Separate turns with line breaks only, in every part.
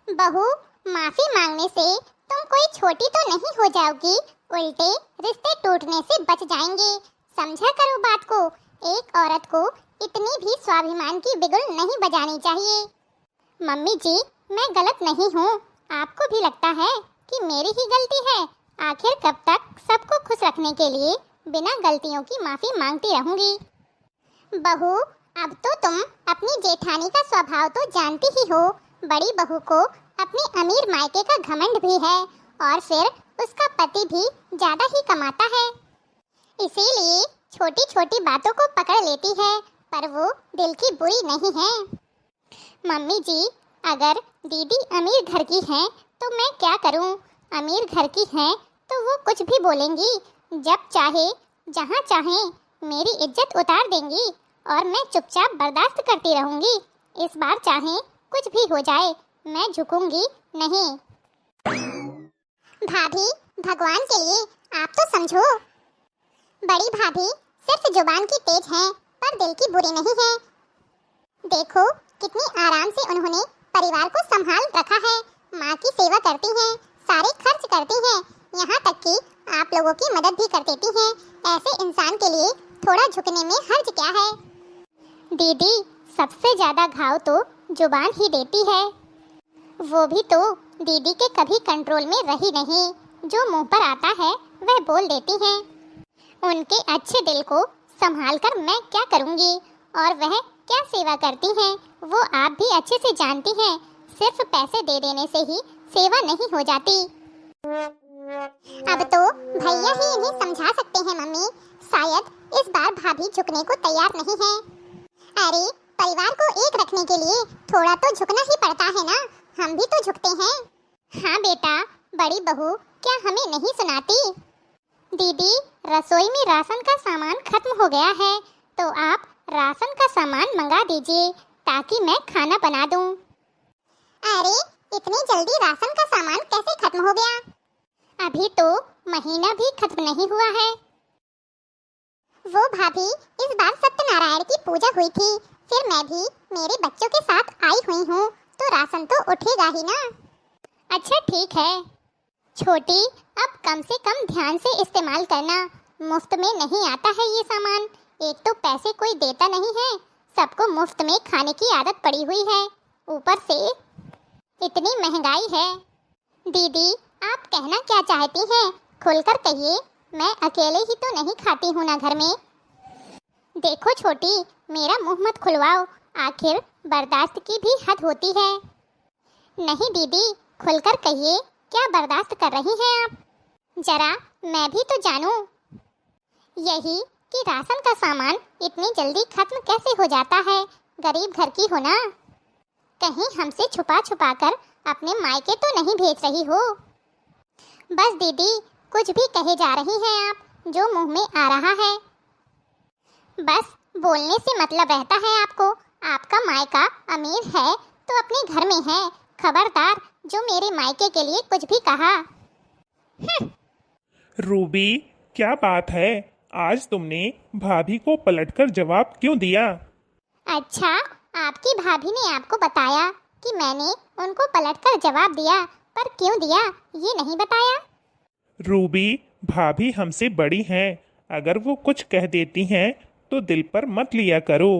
बहू, माफी मांगने से तुम कोई छोटी तो नहीं हो जाओगी, उल्टे रिश्ते टूटने से बच जाएंगे। समझा करो बात को। एक औरत को इतनी भी स्वाभिमान की बिगुल नहीं बजानी चाहिए। मम्मी जी, मैं गलत नहीं हूँ। आपको भी लगता है कि मेरी ही गलती है? आखिर कब तक सबको खुश रखने के लिए बिना गलतियों की माफी मांगती रहूंगी? बहू, अब तो तुम अपनी जेठानी का स्वभाव तो जानती ही हो। बड़ी बहू को अपने अमीर मायके का घमंड भी है और फिर उसका पति भी ज्यादा ही कमाता है, इसीलिए छोटी छोटी बातों को पकड़ लेती है, पर वो दिल की बुरी नहीं है। मम्मी जी, अगर दीदी अमीर घर की हैं तो मैं क्या करूं? अमीर घर की हैं तो वो कुछ भी बोलेंगी, जब चाहे जहां चाहे मेरी इज्जत उतार देंगी और मैं चुपचाप बर्दाश्त करती रहूंगी। इस बार चाहे कुछ भी हो जाए, मैं झुकूंगी नहीं। भाभी, भगवान के लिए आप तो समझो। बड़ी भाभी सिर्फ जुबान की तेज हैं, पर दिल की बुरी नहीं है। देखो कितनी आराम से उन्होंने परिवार को संभाल रखा है। माँ की सेवा करती हैं, सारे खर्च करती हैं, यहाँ तक कि आप लोगों की मदद भी कर देती हैं। ऐसे इंसान के लिए थोड़ा झुकने में हर्ज क्या है? दीदी, सबसे ज्यादा घाव तो जुबान ही देती है। वो भी तो दीदी के कभी कंट्रोल में रही नहीं। जो मुंह पर आता है वह बोल देती हैं। उनके अच्छे दिल को संभाल कर मैं क्या करूंगी? और वह क्या सेवा करती हैं वो आप भी अच्छे से जानती हैं। सिर्फ पैसे दे देने से ही सेवा नहीं हो जाती। अब तो भैया ही इन्हें समझा सकते हैं मम्मी। शायद इस बार भाभी झुकने को तैयार नहीं है। अरे, परिवार को एक रखने के लिए थोड़ा तो झुकना ही पड़ता है ना। हम भी तो झुकते हैं। हाँ बेटा, बड़ी बहू क्या हमें नहीं सुनाती? दीदी, रसोई में राशन का सामान खत्म हो गया है, तो आप राशन का सामान मंगा दीजिए ताकि मैं खाना बना दूं। अरे, इतनी जल्दी राशन का सामान कैसे खत्म हो गया? अभी तो महीना भी खत्म नहीं हुआ है। वो भाभी, इस बार सत्यनारायण की पूजा हुई थी, फिर मैं भी मेरे बच्चों के साथ आई हुई हूँ, तो राशन तो उठेगा ही ना। अच्छा ठीक है छोटी, अब कम से कम ध्यान से इस्तेमाल करना। मुफ्त में नहीं आता है ये सामान। एक तो पैसे कोई देता नहीं है, सबको मुफ्त में खाने की आदत पड़ी हुई है, ऊपर से इतनी महंगाई है। दीदी, आप कहना क्या चाहती हैं? खुलकर कहिए। मैं अकेले ही तो नहीं खाती हूँ ना घर में। देखो छोटी, मेरा मुंह मत खुलवाओ, आखिर बर्दाश्त की भी हद होती है। नहीं दीदी, खुलकर कहिए, क्या बर्दाश्त कर रही हैं आप? जरा मैं भी तो जानूं। यही कि राशन का सामान इतनी जल्दी खत्म कैसे हो जाता है? गरीब घर की हो ना, कहीं हमसे छुपा छुपा कर अपने मायके तो नहीं भेज रही हो? बस दीदी, कुछ भी कहे जा रही हैं आप, जो मुंह में आ रहा है। बस बोलने से मतलब रहता है आपको। आपका मायका अमीर है तो अपने घर में है। खबरदार जो मेरे मायके के लिए कुछ भी कहा।
रूबी, क्या बात है? आज तुमने भाभी को पलटकर जवाब क्यों दिया?
अच्छा, आपकी भाभी ने आपको बताया कि मैंने उनको पलटकर जवाब दिया, पर क्यों दिया ये नहीं बताया?
रूबी, भाभी हमसे बड़ी हैं, अगर वो कुछ कह देती हैं तो दिल पर मत लिया करो।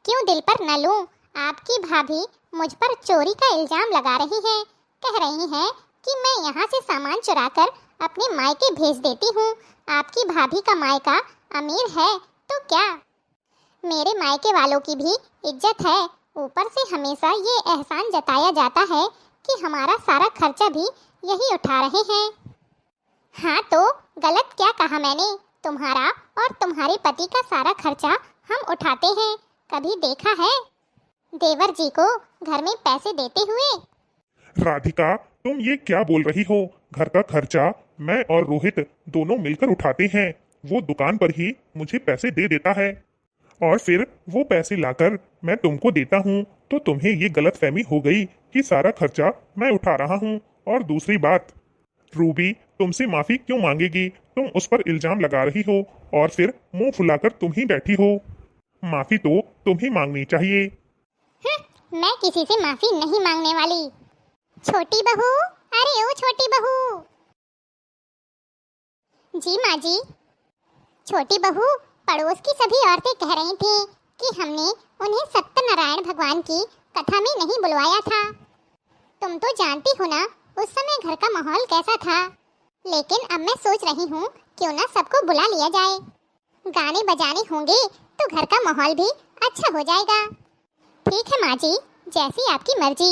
क्यों दिल पर न लूं? आपकी भाभी मुझ पर चोरी का इल्जाम लगा रही है। कह रही हैं कि मैं यहाँ से सामान चुराकर अपने मायके भेज देती हूँ। आपकी भाभी का मायका अमीर है तो क्या? मेरे मायके वालों की भी इज्जत है। ऊपर से हमेशा ये एहसान जताया जाता है कि हमारा सारा खर्चा भी यही उठा रहे हैं। हाँ तो गलत क्या कहा मैंने? तुम्हारा और तुम्हारे पति का सारा खर्चा हम उठाते हैं। कभी देखा है देवर जी को घर में पैसे देते हुए?
राधिका, तुम ये क्या बोल रही हो? घर का खर्चा मैं और रोहित दोनों मिलकर उठाते हैं। वो दुकान पर ही मुझे पैसे दे देता है और फिर वो पैसे लाकर मैं तुमको देता हूँ, तो तुम्हें ये गलतफहमी हो गई कि सारा खर्चा मैं उठा रहा हूँ। और दूसरी बात, रूबी तुमसे माफी क्यों मांगेगी? तुम उस पर इल्जाम लगा रही हो और फिर मुंह फुलाकर तुम ही बैठी हो। माफी तो तुम्हें मांगनी चाहिए।
मैं किसी से माफी नहीं मांगने वाली। छोटी बहू, अरे ओ छोटी बहू। जी माँ जी। छोटी बहू, पड़ोस की सभी औरतें कह रही थी कि हमने उन्हें सत्यनारायण भगवान की कथा में नहीं बुलवाया था। तुम तो जानती हो ना उस समय घर का माहौल कैसा था। लेकिन अब मैं सोच रही हूँ क्यों ना सबको बुला लिया जाए। गाने बजाने होंगे तो घर का माहौल भी अच्छा हो जाएगा। ठीक है माँ जी, जैसी आपकी मर्जी।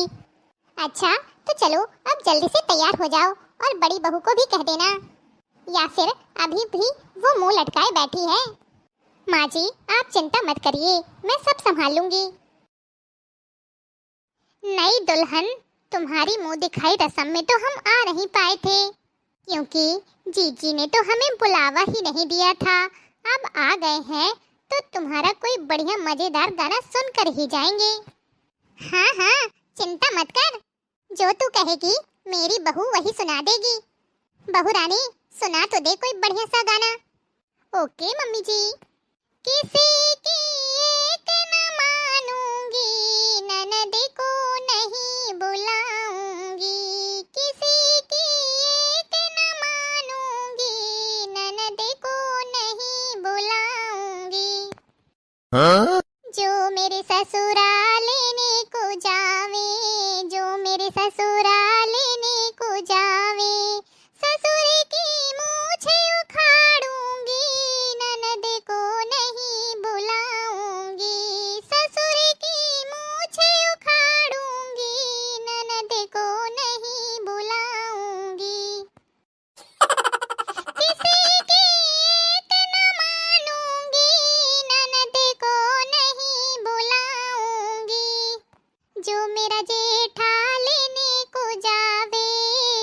अच्छा तो चलो अब जल्दी से तैयार हो जाओ और बड़ी बहू को भी कह देना, या फिर अभी भी वो मुंह लटकाए बैठी है। माँ जी आप चिंता मत करिए, मैं सब संभाल लूंगी। नई दुल्हन, तुम्हारी मुंह दिखाई रस्म में तो हम आ नहीं पाए थे क्योंकि जीजी ने तो हमें बुलावा ही नहीं दिया था। अब आ गए हैं तो तुम्हारा कोई बढ़िया मजेदार गाना सुनकर ही जाएंगे। हाँ हाँ चिंता मत कर, जो तू कहेगी मेरी बहू वही सुना देगी। बहू रानी सुना तो दे कोई बढ़िया सा गाना। ओके मम्मी जी। किसी की एक न मानूंगी, ननद को नहीं बुलाऊंगी। किसी की एक न मानूंगी, ननद को नहीं बुलाऊंगी। जो मेरे ससुराल लेने को जावे, जो मेरे ससुराल लेने को जावे, ससुर की मूछे उखाड़ूंगी, ननद को नहीं बुलाऊंगी। ससुर की मूछे उखाड़ूंगी, ननद को नहीं बुलाऊंगी। किसी की एक न मानूंगी, ननद को नहीं बुलाऊंगी। जो मेरा जेठा लेने को जावे,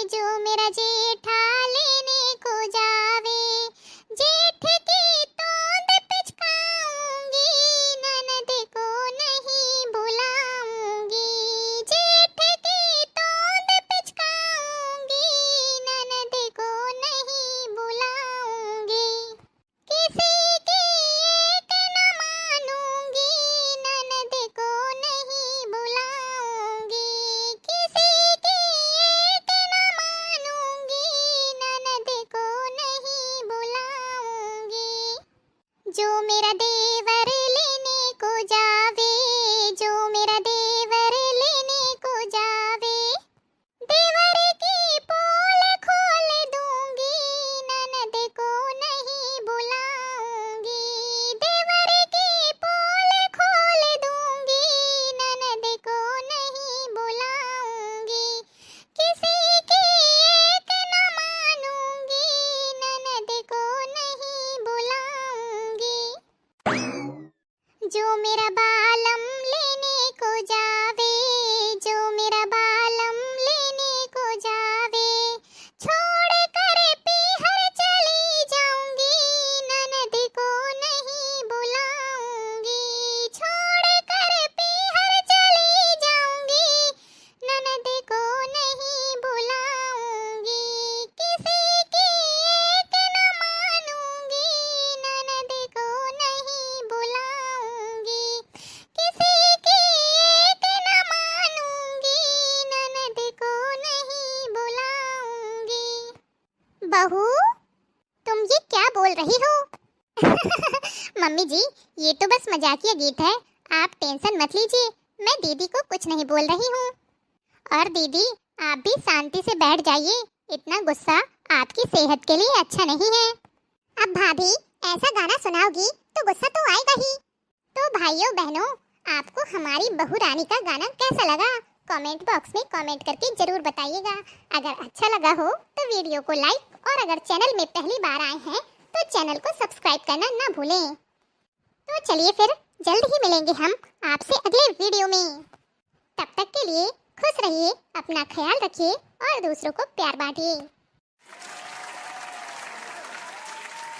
जो मेरा जेठा लेने को जावे, जेठ की तोंद पिचकाऊंगी, ननद को नहीं बुलाऊंगी। जेठ की तोंद पिचकाऊंगी, ननद को नहीं बुलाऊंगी। किसी की एक न मानूंगी, ननद को नहीं बुलाऊंगी। किसी की एक न मानूंगी, ननद को नहीं बुलाऊंगी। जो मेरा देवर लेने को जावे, जो मेरा देवर लेने को जावे, देवर की पोल खोल दूंगी, ननद को नहीं बुलाऊंगी। देवर की पोल खोल दूंगी, ननद को नहीं बुलाऊंगी। किसी की एक न मानूंगी, ननद को नहीं बुलाऊंगी। जो मेरा बालम लेने को जावे, जो मेरा बालम लेने को जावे, छोड़ कर पीहर चली जाऊंगी, ननद को नहीं बुलाऊंगी। छोड़ कर पीहर चली जाऊंगी, ननद को नहीं बुलाऊंगी। किसी की एक न मानूंगी, ननद को नहीं बुलाऊंगी। किसी की एक न मानूंगी, ननद को नहीं बुलाऊंगी। बहू तुम ये क्या बोल रही हो? मम्मी जी ये तो बस मजाकिया गीत है, आप टेंशन मत लीजिए, मैं दीदी को कुछ नहीं बोल रही हूँ। और दीदी आप भी शांति से बैठ जाइए, इतना गुस्सा आपकी सेहत के लिए अच्छा नहीं है। अब भाभी ऐसा गाना सुनाओगी तो गुस्सा तो आएगा ही। तो भाइयों बहनों आपको हमारी बहू रानी का गाना कैसा लगा कमेंट बॉक्स में कमेंट करके जरूर बताइएगा। अगर अच्छा लगा हो तो वीडियो को लाइक, और अगर चैनल में पहली बार आए हैं तो चैनल को सब्सक्राइब करना ना भूलें। तो चलिए फिर जल्द ही मिलेंगे हम आपसे अगले वीडियो में। तब तक के लिए खुश रहिए, अपना ख्याल रखिए और दूसरों को प्यार बांटिए।